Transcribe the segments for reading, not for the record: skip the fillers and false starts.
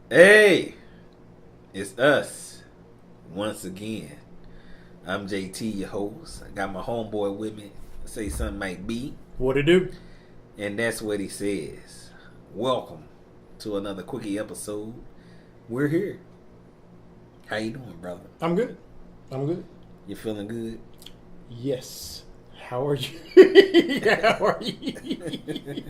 Hey, it's us once again. I'm JT, your host. I got my homeboy with me. Say something might be, What it do? and that's what he says. Welcome to another quickie episode. We're here. How you doing, brother? I'm good. You feeling good? Yes. How are you? How are you?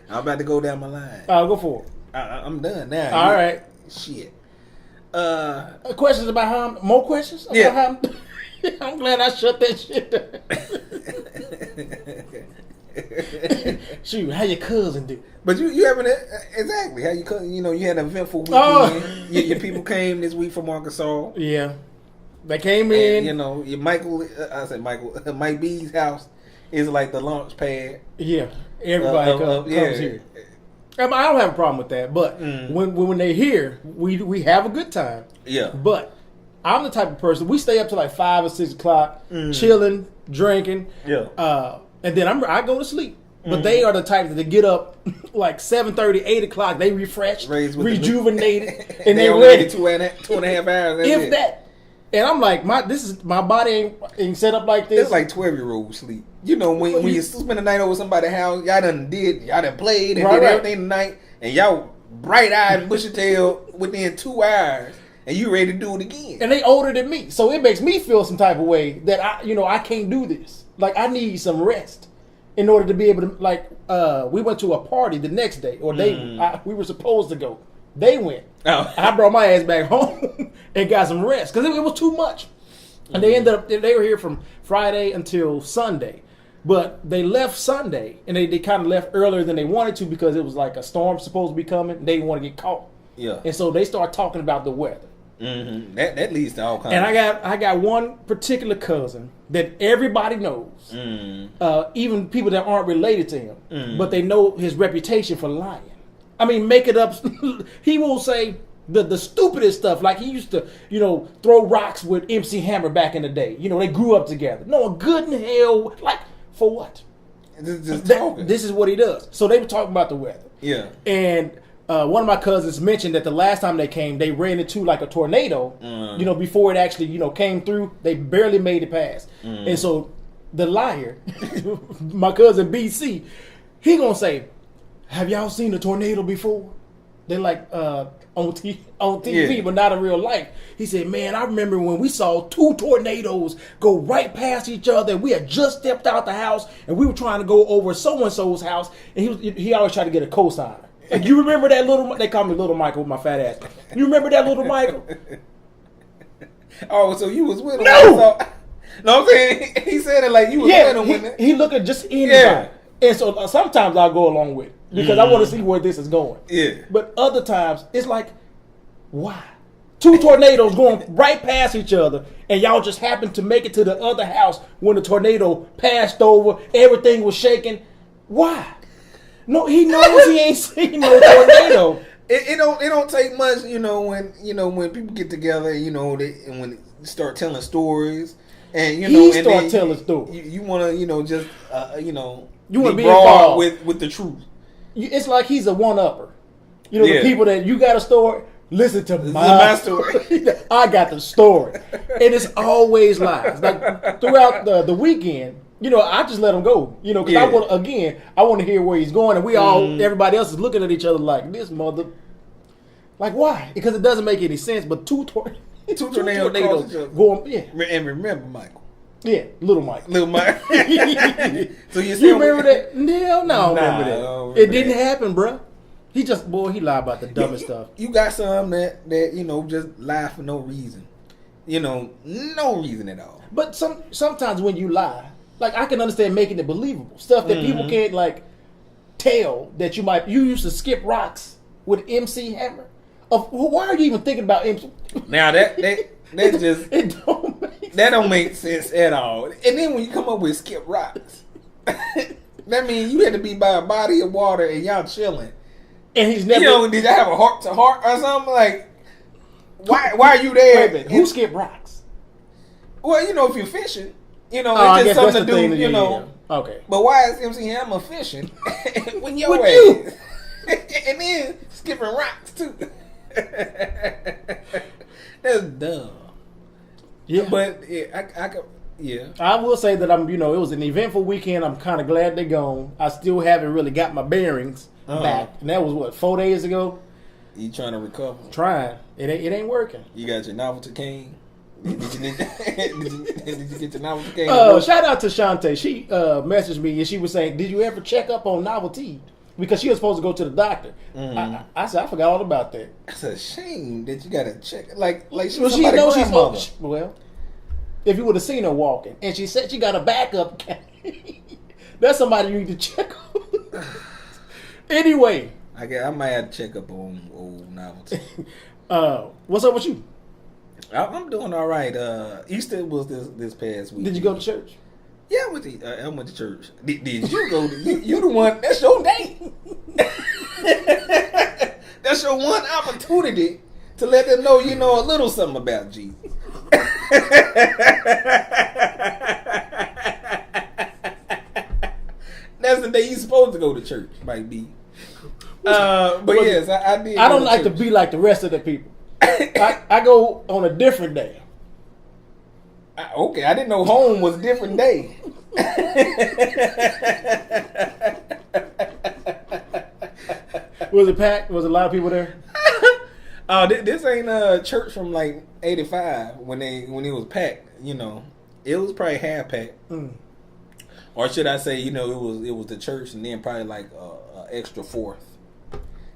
I'm about to go down my line. I'll go for it. I'm done now. All right. Shit. Questions about how? More questions? About Yeah. How, I'm glad I shut that shit down. Shoot, how your cousin do? But you having it exactly how you had an eventful weekend. Your people came this week from Arkansas. Yeah. They came in. And, your Mike B's house is like the launch pad. Yeah. Everybody comes here. I don't have a problem with that, but when they're here, we have a good time. Yeah. But I'm the type of person, we stay up till like 5 or 6 o'clock, chilling, drinking. Yeah. And then I go to sleep. But they are the type that they get up like 7:30, 8 o'clock. They refreshed, rejuvenated, and they they're only ready. 2.5 hours. If that. And I'm like, my body ain't set up like this. It's like 12-year-old sleep. When you spend the night over somebody's house, y'all done played and did everything tonight, and y'all bright-eyed, bushy-tailed within 2 hours, and you ready to do it again. And they older than me, so it makes me feel some type of way that I can't do this. Like, I need some rest in order to be able to, we went to a party the next day, or we were supposed to go. They went. Oh. I brought my ass back home and got some rest because it was too much. And they were here from Friday until Sunday. But they left Sunday, and they kind of left earlier than they wanted to because it was like a storm supposed to be coming. They didn't want to get caught. Yeah. And so they started talking about the weather. Mm-hmm. That leads to all kinds. And I got one particular cousin that everybody knows, even people that aren't related to him, but they know his reputation for lying. I mean, make it up. He will say the stupidest stuff, like he used to, throw rocks with MC Hammer back in the day. They grew up together. No, good in hell, like, for what? Just talking. This is what he does. So they were talking about the weather. Yeah. And one of my cousins mentioned that the last time they came, they ran into like a tornado, before it actually, came through. They barely made it past. And so the liar, my cousin BC, he gonna say, have y'all seen a tornado before? They're like on TV, but not in real life. He said, man, I remember when we saw 2 tornadoes go right past each other. We had just stepped out the house, and we were trying to go over so-and-so's house, and he always tried to get a cosigner. And you remember that they call me Little Michael with my fat ass. You remember that Little Michael? Oh, so you was with him? No! No, I'm saying he said it like you was with him. He looked at just anybody. Yeah. And so sometimes I'll go along with it because I want to see where this is going. Yeah. But other times, it's like, why? 2 tornadoes going right past each other, and y'all just happened to make it to the other house when the tornado passed over. Everything was shaking. Why? No, he knows he ain't seen no tornado. It don't take much, when people get together, and when they start telling stories, and telling stories. You want to, just you want to be broad involved with the truth. It's like he's a one-upper. The people that you got a story. Listen to my story. I got the story, and it's always lies. Like throughout the weekend, I just let him go. Because I want to hear where he's going, and everybody else is looking at each other like this mother. Like why? Because it doesn't make any sense. But two tornadoes going. Yeah, and remember, Michael. Yeah, Little Mike. Little Mike. So you remember that? No, I don't remember that. It didn't happen, bro. He lied about the dumbest stuff. You got some that just lie for no reason. No reason at all. But sometimes when you lie, like I can understand making it believable. Stuff that people can't like tell that you used to skip rocks with MC Hammer. Why are you even thinking about MC? Now that just it don't make sense. That don't make sense at all. And then when you come up with skip rocks, that means you had to be by a body of water and y'all chilling. And he's never. Did y'all have a heart to heart or something? Like, why are you there? Wait a minute. Who skip rocks? Well, if you're fishing, it's just something to do. Yeah. Okay. But why is MC Hammer fishing when you're with you? And then skipping rocks too. That's dumb. Yeah, but I could. Yeah, I will say that it was an eventful weekend. I'm kind of glad they're gone. I still haven't really got my bearings back, and that was 4 days ago. You trying to recover? Trying. It ain't working. You got your novelty cane? Did you get your novelty cane? Shout out to Shantae. She messaged me and she was saying, "Did you ever check up on novelty?" Because she was supposed to go to the doctor. Mm-hmm. I said, I forgot all about that. It's a shame that you got to check. Like she's well, somebody's grandmother. Well, if you would have seen her walking, and she said she got a backup cane, that's somebody you need to check on. Anyway. I might have to check up on old novelty. What's up with you? I'm doing all right. Easter was this past week. Did you go to church? Yeah, I went to church. Did you go? You the one. That's your day. That's your one opportunity to let them know you know a little something about Jesus. That's the day you're supposed to go to church. Might be. But yes, I did. I don't like to be like the rest of the people. I go on a different day. Okay, I didn't know home was a different day. Was it packed? Was a lot of people there? This ain't a church from like '85 when it was packed. It was probably half packed, or should I say, it was the church and then probably like extra fourth.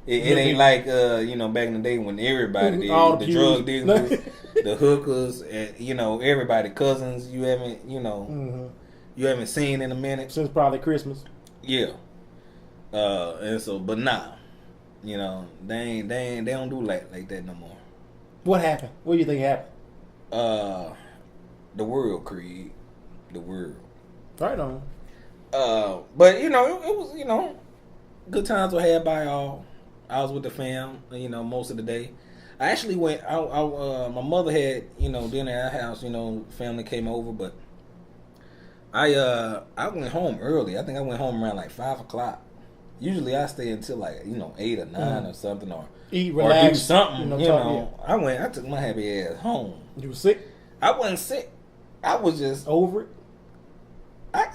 It ain't like back in the day when everybody did the drug dealers, the hookers, and everybody cousins you haven't you haven't seen in a minute since probably Christmas. Yeah, and so but nah, they don't do like that no more. What happened? What do you think happened? The world, Creed, the world. Right on. But it was good times were had by all. I was with the fam, most of the day. I actually went. My mother had, dinner at our house. Family came over, but I went home early. I think I went home around like 5:00. Usually I stay until like 8 or 9 or something, or eat, relax, or do something. I took my happy ass home. You were sick? I wasn't sick. I was just over it. I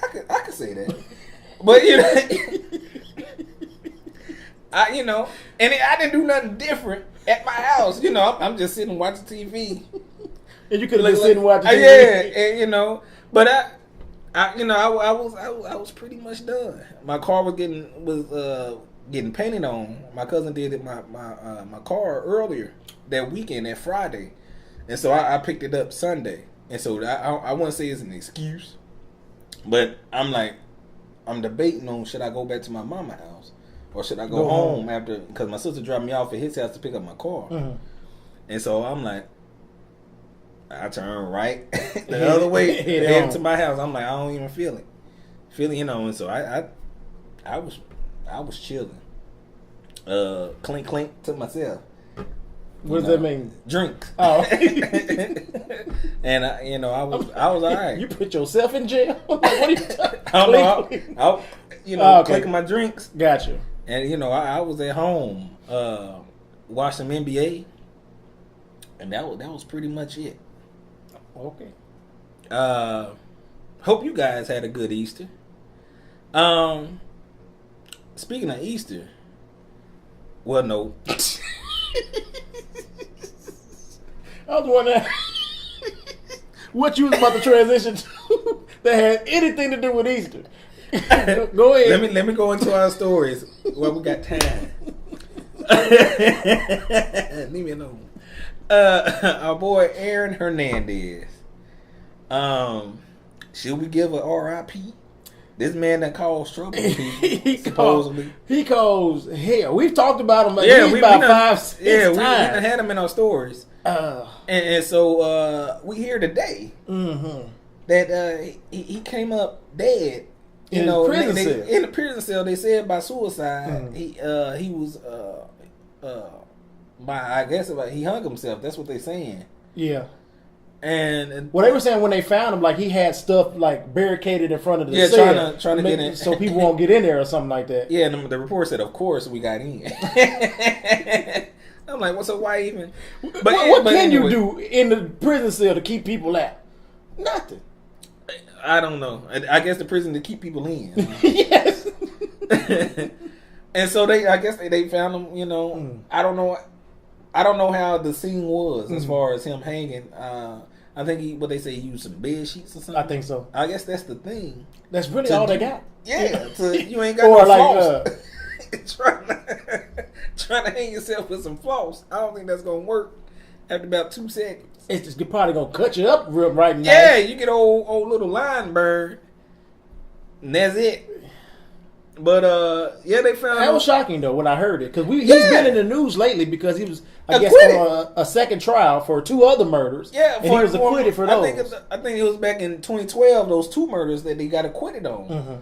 could say that, but and I didn't do nothing different at my house. I'm just sitting watching TV. And you could have been sitting watching TV. Yeah, and but I was pretty much done. My car was getting painted on. My cousin did my car earlier that weekend, that Friday, and so I picked it up Sunday. And so I wouldn't say it's an excuse, but I'm debating on should I go back to my mama's house. Or should I go home after? Because my sister dropped me off at his house to pick up my car. Mm-hmm. And so I'm like, I turn right the other way, head to my house. I'm like, I don't even feel it. And so I was chilling. Clink clink to myself. What does that mean? Drink. Oh. And I was all right. You put yourself in jail? What are you talking? I was clicking my drinks. Gotcha. And I was at home watching some NBA, and that was pretty much it. Okay. Hope you guys had a good Easter. Speaking of Easter, well, no. I was wondering what you was about to transition to that had anything to do with Easter. Go ahead. Let me go into our stories while we got time. Leave me alone. Our boy Aaron Hernandez. Should we give a R.I.P.? This man that caused trouble, supposedly. He caused hell. We've talked about him about 5-6 times. We done had him in our stories. And so we hear today that he came up dead. In the in the prison cell, they said by suicide. He was he hung himself. That's what they're saying. Yeah. And they were saying when they found him, like he had stuff like barricaded in front of the cell, trying to get in, so people won't get in there or something like that. Yeah, and the report said, of course we got in. I'm like, what's so why even? But what can you do in the prison cell to keep people out? Nothing. I don't know. I guess the prison to keep people in. Yes. And so I guess they found him. You know, I don't know how the scene was as far as him hanging. I think what they say, he used some bed sheets or something. I think so. I guess that's the thing. That's really all they got. Yeah, you ain't got no floss. trying to hang yourself with some floss. I don't think that's gonna work after about 2 seconds. It's just probably gonna cut you up real right now. Yeah, you get old little line burn, and that's it. But yeah, they found that was shocking though when I heard it because he's been in the news lately because he was I guess on a second trial for 2 other murders. Yeah, and he was acquitted for those. I think it was back in 2012 those 2 murders that they got acquitted on. Mm-hmm.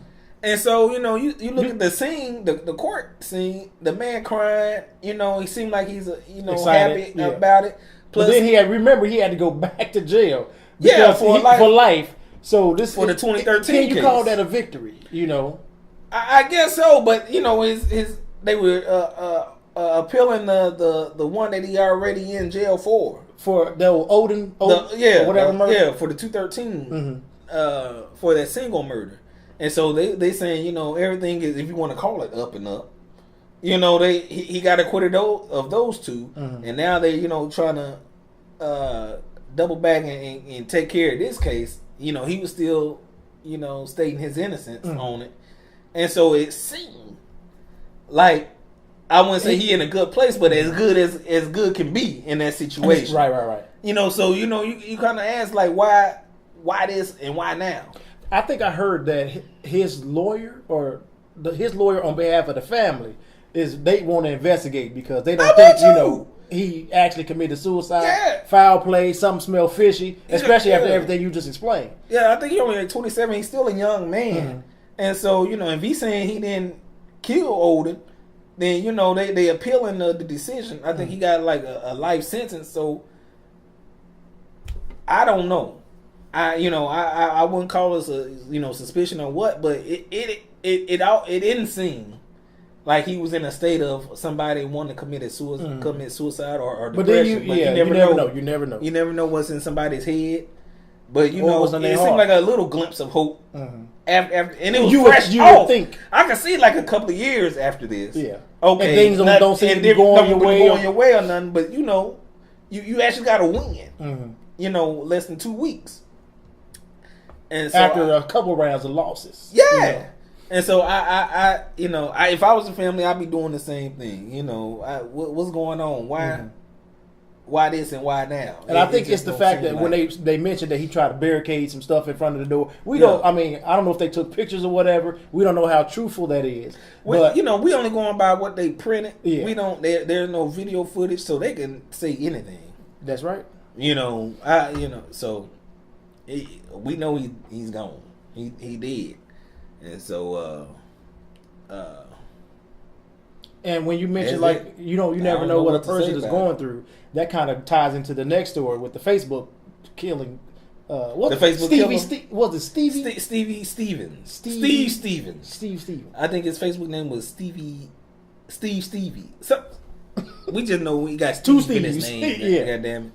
And so you know you look at the scene, the court scene, the man crying. You know he seemed like he's excited, happy about it. Plus, but then he had to go back to jail. For life. So this for the 2013. Can you call that a victory? You know. I guess so, but you know, they were appealing the one that he already in jail for the Odin whatever murder. for the 213 for that single murder, and so they saying, you know, everything is, if you want to call it, up and up. You know, he got acquitted of those 2, and now they trying to double back and take care of this case. You know, he was still stating his innocence on it. And so it seemed like, I wouldn't say he in a good place, but as good can be in that situation. Right. You know, so you kind of ask like why this and why now? I think I heard that his lawyer his lawyer on behalf of the family they want to investigate because they don't think he actually committed suicide, foul play, something smell fishy, especially after everything you just explained. Yeah, I think he only like 27. He's still a young man. Mm-hmm. And so, if he's saying he didn't kill Odin, then, they appealing the decision. I think he got like a life sentence. So, I don't know. I wouldn't call this a, suspicion or what, but it didn't seem like he was in a state of somebody wanting to commit suicide or depression. But then you never know. You never know. You never know what's in somebody's head. But it seemed like a little glimpse of hope. Mm-hmm. After, and it was fresh off. Think. I can see like a couple of years after this. Yeah. Okay. And things don't seem to be going your way or nothing. But you actually got to win. Mm-hmm. Less than 2 weeks. And so after a couple rounds of losses. Yeah. And so I if I was a family, I'd be doing the same thing. What's going on? Why? Mm-hmm. Why this and why now? And I think it's the fact that when they mentioned that he tried to barricade some stuff in front of the door, we don't. I mean, I don't know if they took pictures or whatever. We don't know how truthful that is. But we only going by what they printed. Yeah. We don't. There's no video footage, so they can say anything. That's right. So we know he's gone. He did, and so. And when you mention you never know what a person is going through. That kind of ties into the next story with the Facebook killing. The Facebook killing? Was it Stevie? Stevie Stevens. Steve Stevens. I think his Facebook name was Stevie. So, we just know he got Steve in his name. Yeah. Goddamn it.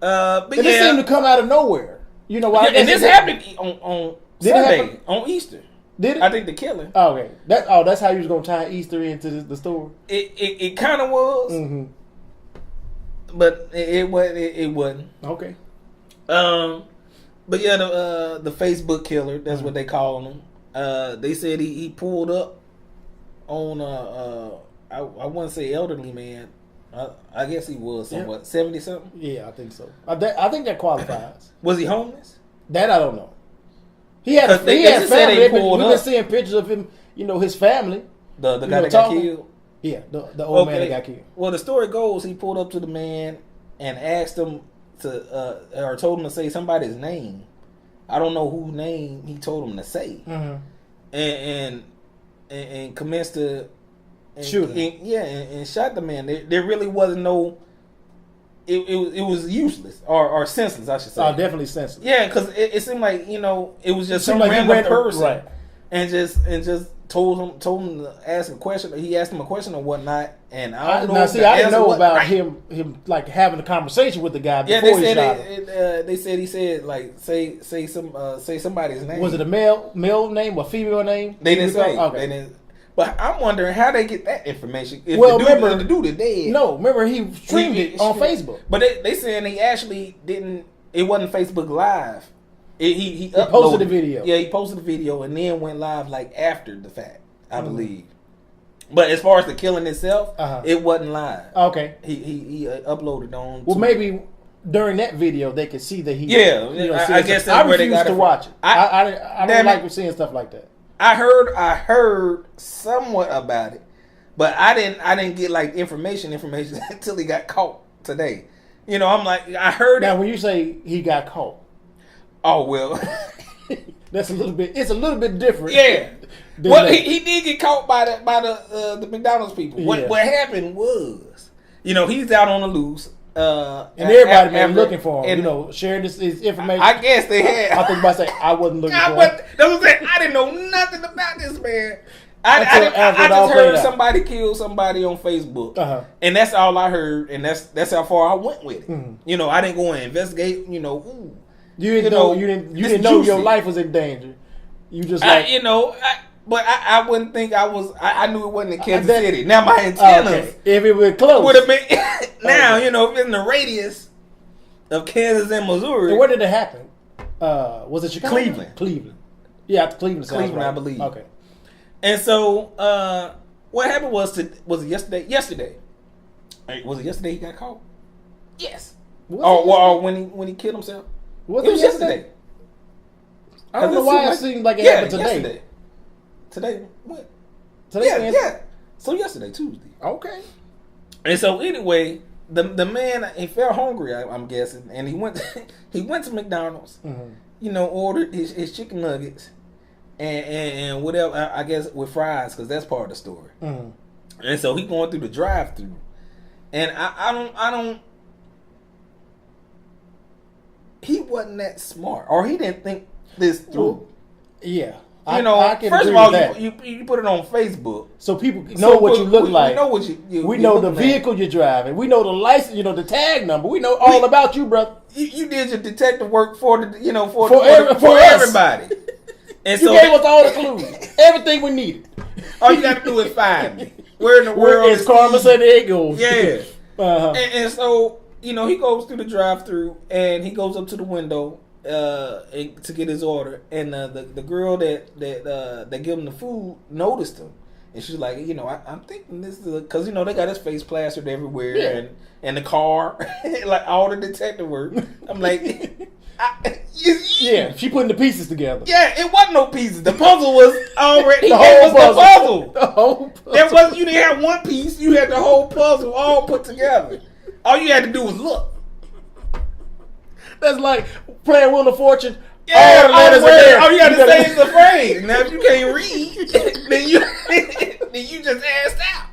But this seemed to come out of nowhere. You know why? And this happened on Sunday, on Easter. Did it? I think the killing. Oh, okay. That's how you was gonna tie Easter into the story. It kind of was. Mm-hmm. But it wasn't. Okay. But yeah, the Facebook killer, that's what they call him. They said he pulled up on I wouldn't say elderly man. I guess he was somewhat 70 something. Yeah, I think so. I think that qualifies. Was he homeless? That I don't know. He had family. We've been seeing pictures of him. His family. The guy that got killed. Yeah, the old man that got killed. Well, the story goes he pulled up to the man and asked him or told him to say somebody's name. I don't know whose name he told him to say. Mm-hmm. And commenced to shoot him. And shot the man. There really wasn't no. It was useless or senseless, I should say. Oh, definitely senseless. Yeah, because it seemed like it was just some random person, right? And just told him to ask a question. He asked him a question or whatnot, And I don't know. Now, see, I didn't know about him like having a conversation with the guy before he shot him. They said he said like say somebody's name. Was it a male name or female name? They didn't say. Okay. They didn't. But I'm wondering how they get that information. If remember, the dude is dead. No, remember he streamed it on Facebook. But they saying he actually didn't. It wasn't Facebook Live. He posted the video. Yeah, he posted the video and then went live like after the fact, I believe. But as far as the killing itself, it wasn't live. Okay. He uploaded on. Well, maybe during that video they could see that he. Yeah, I guess that's where they got it. I refuse to watch it. I don't like seeing stuff like that. I heard somewhat about it, but I didn't get like information until he got caught today. You know, I'm like, I heard. Now, when you say he got caught, oh well, that's a little bit. It's a little bit different. Yeah. Well, he did get caught by the McDonald's people. Yeah. What happened was, you know, he's out on the loose. And everybody been looking for him, and, you know, sharing this information. I guess they had. I think about to say I wasn't looking for him. That's what I'm saying. I didn't know nothing about this man. I just heard somebody killed somebody on Facebook, and that's all I heard, and that's how far I went with it. Mm-hmm. You know, I didn't go and investigate. You know, you didn't know your life was in danger. You just But I wouldn't think I was. I knew it wasn't in Kansas City. Now my antennas, if it was close, would have been. Now you know if it's in the radius of Kansas and Missouri. And where did it happen? Was it Chicago? Cleveland. Yeah, Cleveland. Cleveland, right. I believe. Okay. And so what happened was it yesterday? Yesterday. Was it yesterday he got caught? Yes. Or when he killed himself? It was yesterday. I don't know why it seemed like it happened today. Yesterday. Today what? Today, yeah. So yesterday, Tuesday. Okay. And so anyway, the man he felt hungry, I'm guessing, and he went to McDonald's. Mm-hmm. You know, ordered his chicken nuggets and whatever. I guess with fries because that's part of the story. Mm-hmm. And so he going through the drive-through, and I don't. He wasn't that smart, or he didn't think this through. Yeah. You know, first of all, you put it on Facebook, so people know what you look like. We know what we know the vehicle you're driving. We know the license. You know the tag number. We know all about you, brother. You did your detective work for everybody. And you gave us all the clues, everything we needed. All you got to do is find me. Where in the world is Carmen San Diego? Yeah. And so you know he goes through the drive-through and he goes up to the window. To get his order, and the girl that gave him the food noticed him, and she's like, you know, I'm thinking this is because you know they got his face plastered everywhere, and the car, like all the detective work. I'm like, yeah, she putting the pieces together. Yeah, it wasn't no pieces. The puzzle was already the whole puzzle. The whole puzzle. There was you didn't have one piece. You had the whole puzzle all put together. All you had to do was look. That's like playing Wheel of Fortune. Yeah, all the letters are there. All you got to say is the phrase. Now, if you can't read, then you just asked out.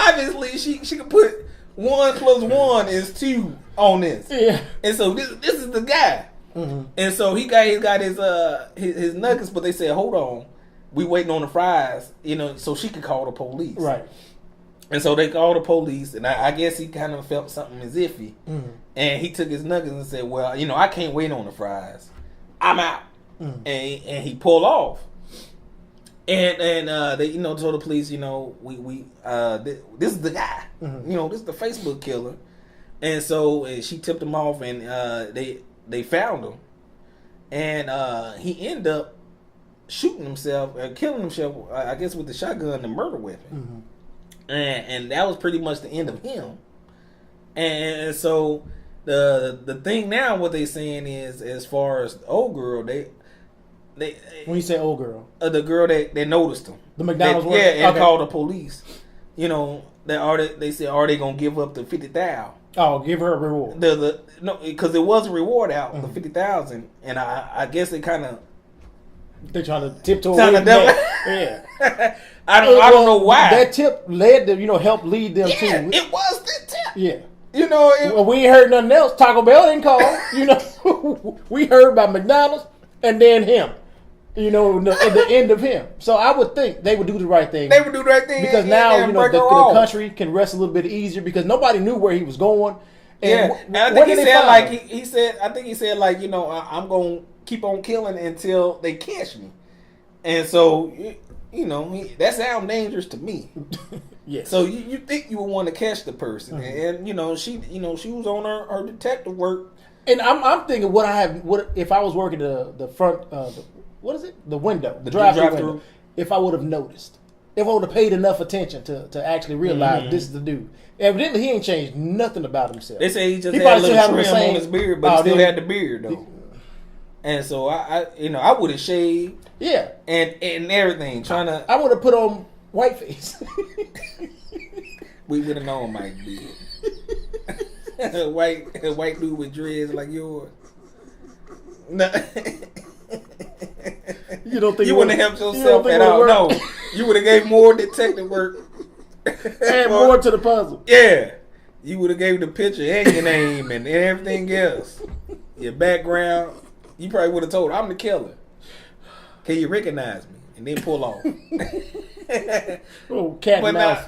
Obviously, she could put 1 + 1 is 2 on this. Yeah. And so this is the guy. Mm-hmm. And so he got his nuggets, but they said, hold on, we waiting on the fries, you know, so she could call the police. Right. And so they called the police, and I guess he kind of felt something is iffy. Mm-hmm. And he took his nuggets and said, well, you know, I can't wait on the fries. I'm out. Mm-hmm. And he pulled off. And they, you know, told the police, you know, this is the guy. Mm-hmm. You know, this is the Facebook killer. And so she tipped him off, and they found him. And he ended up shooting himself, killing himself, I guess, with the shotgun, the murder weapon. Mm-hmm. And that was pretty much the end of him. And so the thing now, what they saying is, as far as the old girl, they when you say old girl, the girl that noticed him, the McDonald's worker, and called the police. You know, they said, are they gonna give up the $50,000? Oh, give her a reward. No, because there was a reward out, the $50,000, and I guess they kind of. They're trying to tiptoe away from that. Yeah. I don't know why. That tip led them, helped lead them to. It was the tip. Yeah. You know, we ain't heard nothing else. Taco Bell didn't call. We heard about McDonald's and then him. You know, at the end of him. So I would think they would do the right thing. They would do the right thing because now the country can rest a little bit easier because nobody knew where he was going. And and I think he said I think he said like, you know, I'm gonna keep on killing until they catch me. And so, you know, that sounds dangerous to me. Yes. So you think you would want to catch the person, and you know she was on her detective work. And I'm thinking what if I was working the front what is it, the window, the drive-through window, if I would have noticed, if I would have paid enough attention to actually realize this is the dude. Evidently he ain't changed nothing about himself. They say he just had a little trim on his beard, but he still had the beard though. And so I would have shaved, and everything, trying to. I would have put on whiteface. We would have known Mike did. A white dude with dreads like yours. No. You don't think you wouldn't have helped yourself at all? No, you would have gave more detective work. Add more to the puzzle. Yeah, you would have gave the picture and your name and everything else. Your background. You probably would have told her, I'm the killer. Can you recognize me? And then pull off. Oh, cat and mouse.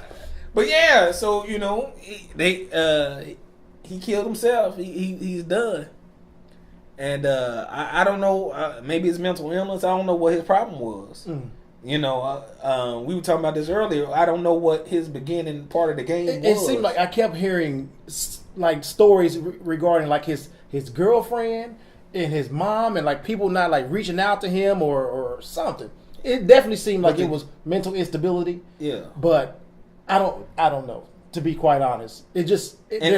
But yeah, so you know, he killed himself. He's done. And I don't know. Maybe it's mental illness. I don't know what his problem was. You know, we were talking about this earlier. I don't know what his beginning part of the game was. It seemed like I kept hearing like stories regarding like his girlfriend and his mom and like people not like reaching out to him or something. It definitely seemed like it was mental instability. Yeah, but I don't know. To be quite honest, there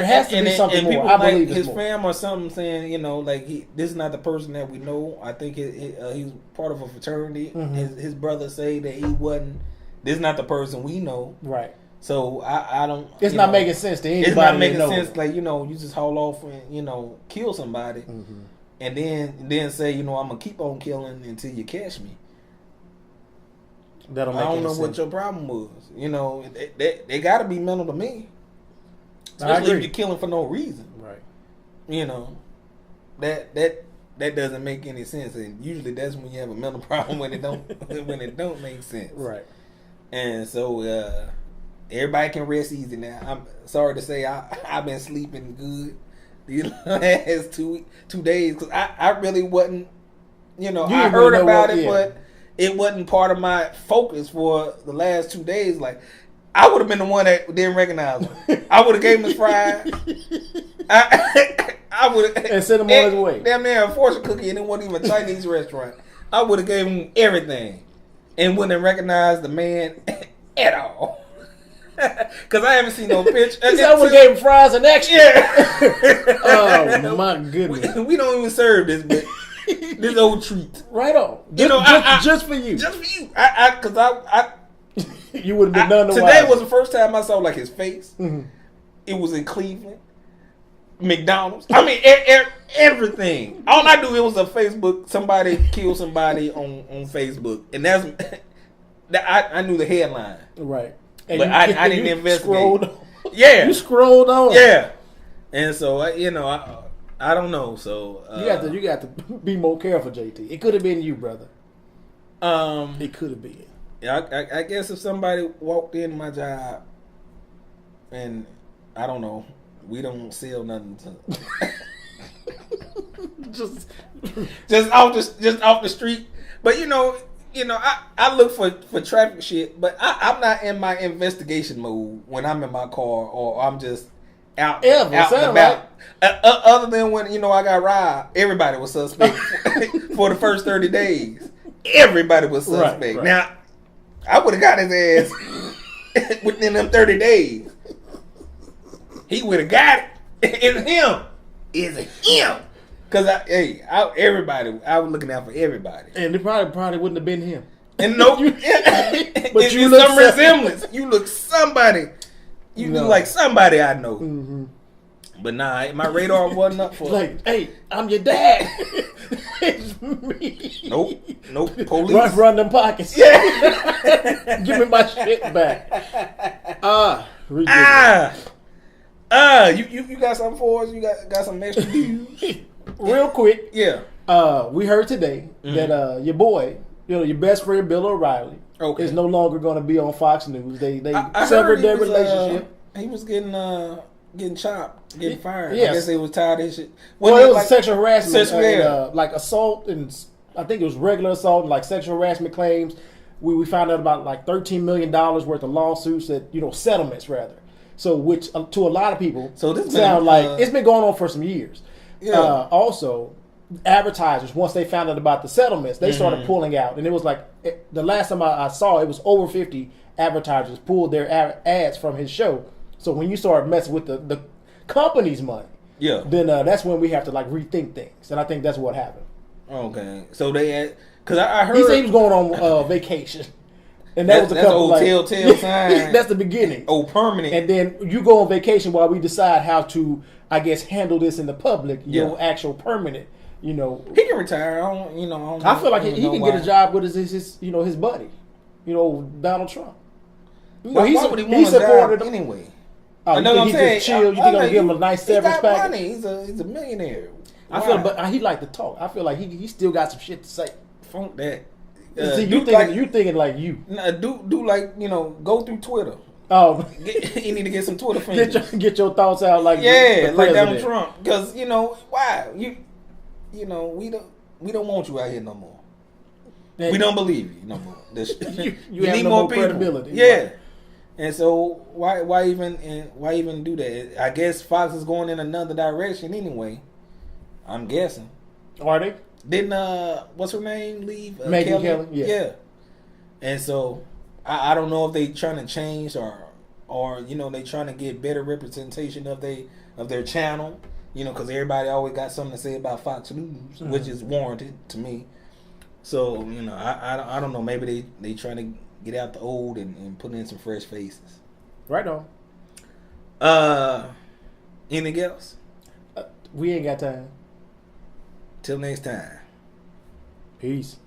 has to be something more. I believe his fam or something saying, you know, like this is not the person that we know. I think he's part of a fraternity. His brother say that he wasn't. This is not the person we know. Right. So I don't. It's not making sense to anybody. It's not making sense. Like, you know, you just haul off and, you know, kill somebody, and then say, you know, I'm gonna keep on killing until you catch me. I don't know what your problem was. You know, they got to be mental to me. Especially if you're killing for no reason. Right. You know, that doesn't make any sense. And usually that's when you have a mental problem when it don't make sense. Right. And so everybody can rest easy now. I'm sorry to say I've been sleeping good these last two days because I really wasn't. You know, I heard about it, but it wasn't part of my focus for the last 2 days. Like, I would have been the one that didn't recognize him. I would have gave him his fries. I would have and sent him on his way. That man a fortune cookie, and it wasn't even a Chinese restaurant. I would have gave him everything, and wouldn't have recognized the man at all. Because I haven't seen no picture. I would have gave him fries and extra. Yeah. Oh my goodness. We don't even serve this, but. This old treat, right on. Just for you, just for you. Because I you would have been none the Today was the first time I saw like his face. It was in Cleveland, McDonald's. I mean, everything. All I knew it was a Facebook. Somebody killed somebody on Facebook, and I knew the headline, right? And but I didn't investigate. You scrolled on. Yeah, and so I don't know. So you got to be more careful, JT. It could have been you, brother. It could have been. Yeah, I guess if somebody walked in my job, and I don't know, we don't sell nothing to just off the street. But you know, I look for traffic shit, but I'm not in my investigation mode when I'm in my car or I'm just out and about. Right. Other than when I got robbed, everybody was suspect for the first 30 days. Everybody was suspect. Right. Now, I would have got his ass within them 30 days. He would have got it. It's him. It's him. Because I was looking out for everybody. And it probably wouldn't have been him. And no, but you look some resemblance. You look somebody. You look like somebody I know. Mm-hmm. But nah, my radar wasn't up for like, hey, I'm your dad. It's me. Nope. Police. Run them pockets. Yeah. Give me my shit back. Ridiculous. You got something for us? You got some extra news? Real quick. Yeah. We heard today that your boy your best friend Bill O'Reilly is no longer going to be on Fox News. They severed their relationship. He was getting chopped, getting fired. Yes. I guess they was tired of his shit. Well, it was sexual harassment, like assault, and I think it was regular assault and like sexual harassment claims. We found out about like $13 million worth of lawsuits settlements rather. So which to a lot of people sound like it's been going on for some years. Yeah. Also, advertisers, once they found out about the settlements, they started pulling out, and it was like the last time I saw it was over 50 advertisers pulled their ads from his show. So when you start messing with the company's money, then that's when we have to like rethink things, and I think that's what happened. Okay, so they had, because I heard he said he was going on vacation, and that's a couple old telltale sign. That's the beginning. Oh, permanent. And then you go on vacation while we decide how to, I guess, handle this in the public. Your actual permanent. He can retire. I feel like he can get a job with his buddy, Donald Trump. Why would he want a job anyway? I know what I'm saying. Chill. You think I'm gonna give him a nice severance package? Money. He's a millionaire. I feel, but he like to talk. I feel like he still got some shit to say. Funk that. See, you thinking like you. Do like go through Twitter. Oh, you need to get some Twitter fingers. Get your thoughts out like like Donald Trump. Because why we don't want you out here no more. We don't believe you no more. You need no more credibility. Yeah. Right. And so why even do that? I guess Fox is going in another direction anyway. I'm guessing. Are they? Didn't what's her name leave? Megyn Kelly. Yeah. And so I don't know if they trying to change or they trying to get better representation of their channel. Because everybody always got something to say about Fox News, which is warranted to me. So I don't know. Maybe they trying to get out the old and put in some fresh faces. Right on. Anything else? We ain't got time. Till next time. Peace.